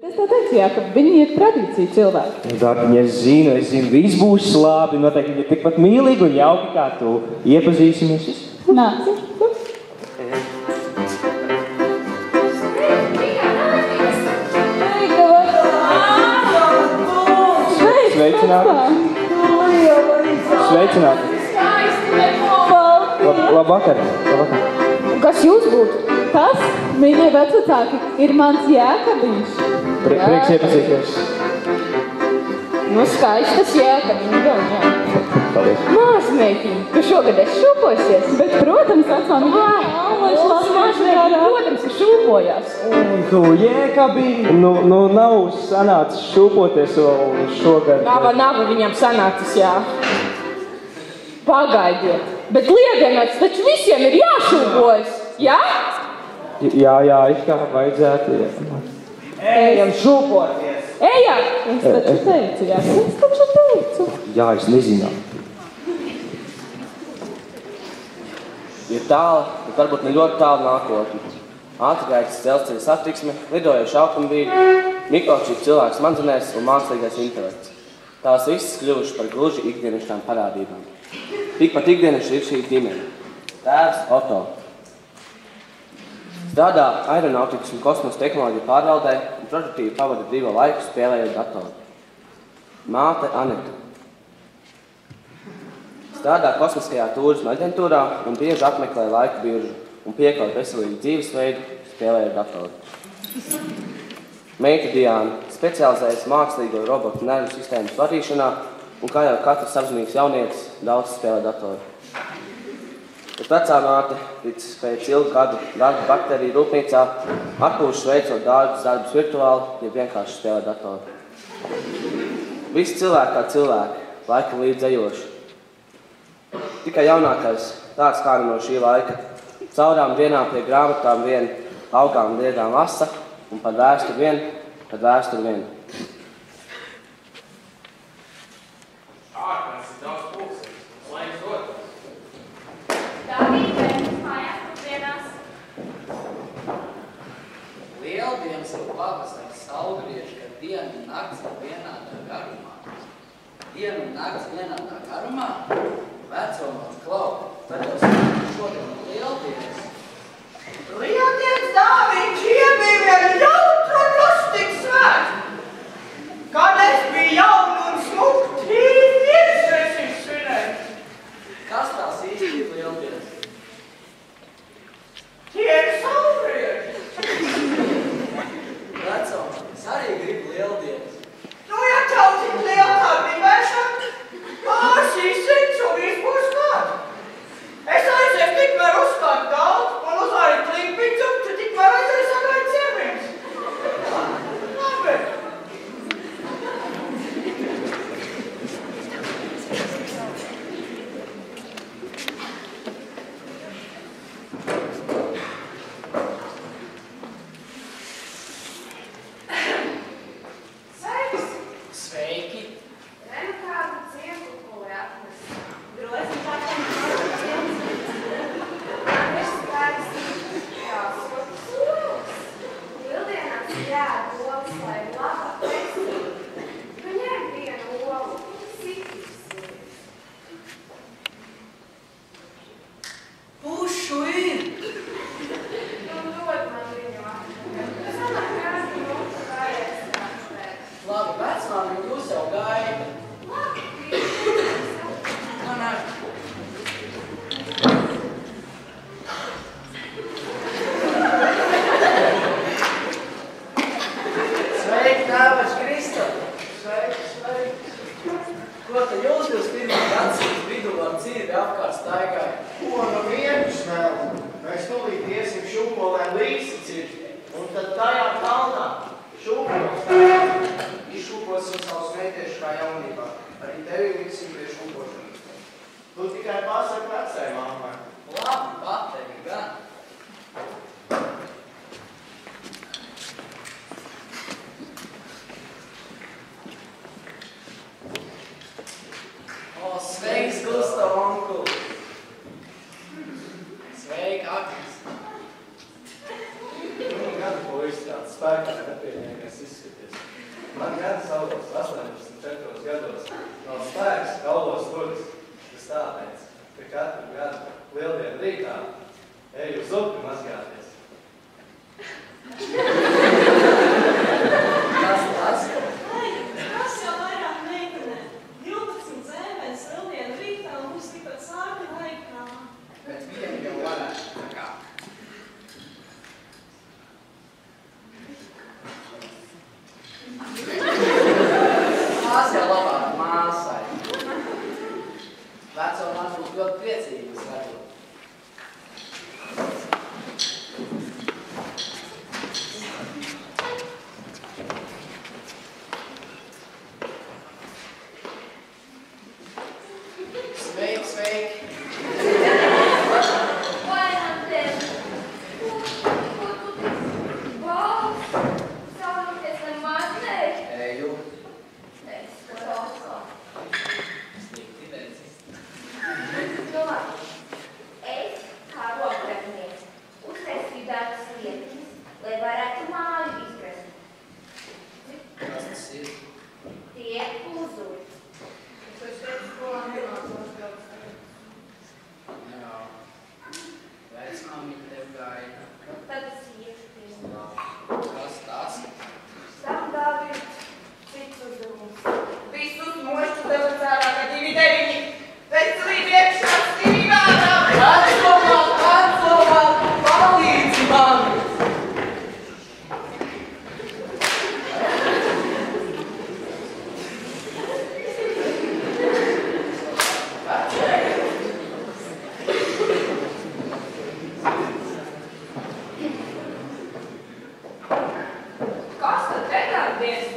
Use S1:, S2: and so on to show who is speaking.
S1: Es tā teicu, jā, ka viņi ir tradīcija cilvēki.
S2: Dārtiņ, es zinu, viss būs labi, noteikti viņi ir tikpat mīlīgi un jauki kā tu. Iepazīsimies.
S1: Nāc.
S2: Sveicināti. Labvakar.
S1: Kas jūs būtu? Tas, mīļie vecvecāki, ir mans Jēkabiņš.
S2: Prieks iepazīties.
S1: Nu, skaistas Jēkabiņš, gan, jā.
S2: Paldies.
S1: Māsmeitiņ, ka šogad es šūpojasies. Bet, protams, vecmāmiņa, protams, ka šūpojās.
S2: Un tu, Jēkabiņ, nu nav sanācis šūpoties šogad.
S1: Nav viņam sanācis, jā. Pagaidiet. Bet liedienāts taču visiem ir jāšūpojas, jā?
S2: Jā, it kā vajadzētu.
S1: Ejam šūpoties. Ejam! Es taču teicu, jā.
S2: Jā, es nezināju.
S3: Ir tāla, bet varbūt ne ļoti tālu nākotne. Ātrgaitas dzelzceļa satiksme, lidojoši automobīļi, mikročipu cilvēks smadzenēs un mākslīgais intelekts. Tās visas kļuvušas par gluži ikdienišķām parādībām. Tikpat ikdienišķi ir šī ģimene. Tēvs Otto. Strādā aeronautikas un kosmosa tehnoloģiju pārvaldē un prototīvi pavada brīvo laiku spēlējot datoru. Māte Aneta. Strādā kosmiskajā turisma aģentūrā un bieži apmeklē laika biržu un piekļauj veselīgu dzīvesveidu spēlējot datoru. Meita Diāna specializējas mākslīgo robotu nervu sistēmas vadīšanā un kā jau katrs apzinīgs jaunietis daudz spēlē datoru. Bet vecā māte pēc ilgu gadu darba baktēriju rūpnīcā atpūšas veicot darbus virtuāli, ja vienkārši spēlē datoru. Visi cilvēki kā cilvēki, laika līdz ejoši. Tikai jaunākais, tāds kā no šī laika, caurām dienām pie grāmatām vien, augām liedām asa un par vēsturi vien.
S4: Lieldienas ir pavasaris saulgrieži, kad diena un nakts ir vienādā garumā. Diena un nakts vienādā garumā? Vecumos klau, tad jau sāktu šodien lieldienas.
S5: Lieldienas dāviņš iebīja jautru un lustīgu svētu. Kad es biju jauna un smuka, tīri svinēt.
S4: Kas tās īsti ir lieldienas?
S5: Tie ir saulgrieži.
S4: Vecumos, es arī gribu lieldienas.
S5: Nu, ja tev tik liela kā gribēšana, šīs simts būs kāda. Es aizies tikmēr uzstāt galdu un uzvārīt klimpiņu, tu tikmēr aizies sagāju ciemiņus. Labi.
S4: Sveiki!
S6: Renu kādu ciemkuli atnes.
S5: Droši tā
S6: Es skaisti jāsot solis. Lieldienās jāēd olas, lai labāk veselīgi. Tu ņem vienu olu, sitīs.
S4: Pušu ir!
S6: Nu, dod man viņu atpakaļ. Sanāk kādi mūsu vajag strāstēt.
S4: Labi, vecmāmiņ, jūs jau gaida.
S6: Labi, bija.
S4: Nē. Sveiki, tēvač Kristof! Sveiki! Ko tad jūs 21. gadsimta vidū ar cirvi apkārt staigāja?
S7: Ko nu vienus vēl? Mēs tūlīt iesim šūpolē līdzi cirti. Un tad tajā kalnā šūpols tā. Izšūposim savus meitiešu kā jaunībā. Arī tevi liksim pie šūpošanas. Tu tikai pasaki vecai mammai.
S4: Labi, pateri gan. O, sveiks, Gustav, onkul! Sveika, Agnes!
S7: Gan puisis tāds
S8: Man gan savos 84 gados nav spēks kaulos turis. Tas tāpēc, ka katru gadu lieldienu rītā eju uz upi mazgāties.
S4: Tas?
S5: Tas jau vairāk meitenē. 12 zēvēs lieldienu rītā un mums tikpat sāka laikā.
S4: Bet vienu jau varētu, tā kā. Māsa jau labāk māsai. Veco māsa būs ļoti priecīgas redzot. Sveiki, sveiki!
S5: Kas tad pēdējās dienas